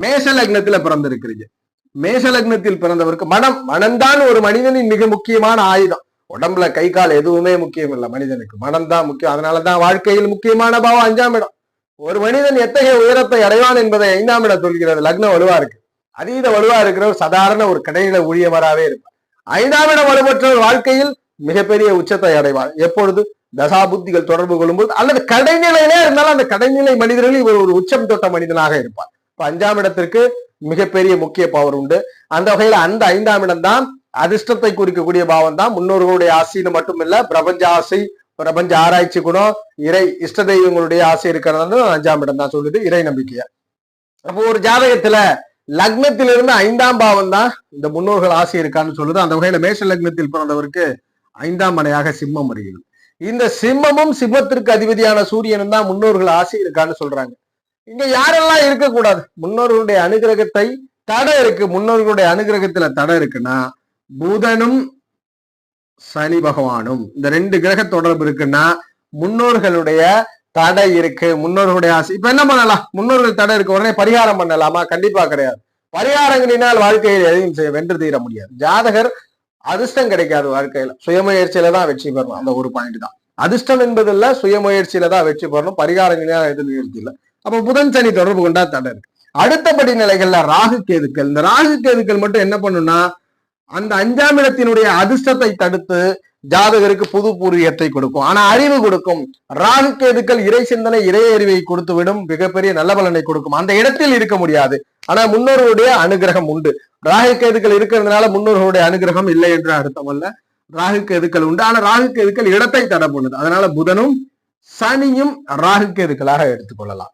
மேஷ லக்னத்துல பிறந்திருக்கிறீங்க. மேஷ லக்னத்தில் பிறந்தவருக்கு மனம்தான் ஒரு மனிதனின் மிக முக்கியமான ஆயுதம். உடம்புல கை கால் எதுவுமே முக்கியம் இல்லை மனிதனுக்கு, மனம் தான் முக்கியம். அதனாலதான் வாழ்க்கையில் முக்கியமான பாவம் 5ஆம் இடம். ஒரு மனிதன் எத்தகைய உயரத்தை அடைவான் என்பதை 5ஆம் இடம் சொல்கிறது. லக்னம் வலுவா இருக்கு, அதீத வலுவா இருக்கிறவர் சாதாரண ஒரு கடையில ஊழியவராகவே இருப்பார். 5ஆம் இடம் வலுப்பற்றவர் வாழ்க்கையில் மிகப்பெரிய உச்சத்தை அடைவார். எப்பொழுது தசா புத்திகள் தொடர்பு கொள்ளும்போது, அல்லது கடைநிலையிலே இருந்தாலும் அந்த கடைநிலை மனிதர்கள் இவர் ஒரு உச்சம் தொட்ட மனிதனாக இருப்பார். இப்ப 5ஆம் இடத்திற்கு மிகப்பெரிய முக்கிய பவர் உண்டு. அந்த வகையில அந்த 5ஆம் இடம் தான் அதிர்ஷ்டத்தை குறிக்கக்கூடிய பாவம் தான். முன்னோர்களுடைய ஆசைன்னு மட்டுமில்ல, பிரபஞ்ச ஆசை, பிரபஞ்ச ஆராய்ச்சி குணம், இறை இஷ்ட தெய்வங்களுடைய ஆசை இருக்கிறது 5ஆம் இடம் தான் சொல்லுது, இறை நம்பிக்கைய. அப்போ ஒரு ஜாதகத்துல லக்னத்திலிருந்து 5ஆம் பாவம் தான் இந்த முன்னோர்கள் ஆசை இருக்கான்னு சொல்லுது. அந்த வகையில மேஷ லக்னத்தில் பிறந்தவருக்கு 5ஆம் மனையாக சிம்மம் வருகிறது. இந்த சிம்மமும் சிம்மத்திற்கு அதிபதியான சூரியனும் தான் முன்னோர்கள் ஆசை இருக்கான்னு சொல்றாங்க. இங்க யாரெல்லாம் இருக்கக்கூடாது? முன்னோர்களுடைய அனுகிரகத்தை தடை இருக்கு. முன்னோர்களுடைய அனுகிரகத்துல தடை இருக்குன்னா புதனும் சனி பகவானும், இந்த 2 கிரக தொடர்பு இருக்குன்னா முன்னோர்களுடைய தடை இருக்கு. முன்னோர்களுடைய ஆசை. இப்ப என்ன பண்ணலாம்? முன்னோர்கள் தடை இருக்கு, உடனே பரிகாரம் பண்ணலாமா? கண்டிப்பா கிடையாது. பரிகாரங்களினால் வாழ்க்கையில் எதையும் வென்று தீர முடியாது. ஜாதகர் அதிர்ஷ்டம் கிடைக்காது வாழ்க்கையில, சுயமுயற்சியில தான் வெற்றி பெறணும். அந்த ஒரு பாயிண்ட் தான். அதிர்ஷ்டம் என்பது இல்ல, சுயமுயற்சியில தான் வெற்றி பெறணும். பரிகாரங்களினால் எது நிகழ்ச்சி இல்லை. அப்ப புதன் சனி தொடர்பு கொண்டா தடை இருக்கு. அடுத்தபடி நிலைகள்ல ராகு கேதுக்கள். இந்த ராகு கேதுக்கள் மட்டும் என்ன பண்ணும்னா அந்த 5ஆம் இடத்தினுடைய அதிர்ஷ்டத்தை தடுத்து ஜாதகருக்கு புது பூர்வீகத்தை கொடுக்கும், ஆனா அறிவு கொடுக்கும். ராகு கேதுக்கள் இறை சிந்தனை, இறை அறிவை கொடுத்து விடும், மிகப்பெரிய நல்ல பலனை கொடுக்கும். அந்த இடத்தில் இருக்க முடியாது, ஆனா முன்னோர்களுடைய அனுகிரகம் உண்டு. ராகு கேதுக்கள் இருக்கிறதுனால முன்னோர்களுடைய அனுகிரகம் இல்லை என்று அர்த்தம் அல்ல. ராகு கேதுக்கள் உண்டு, ஆனா ராகு கேதுக்கள் இடத்தை தடை பண்ணுது. அதனால புதனும் சனியும் ராகு கேதுக்களாக எடுத்துக்கொள்ளலாம்.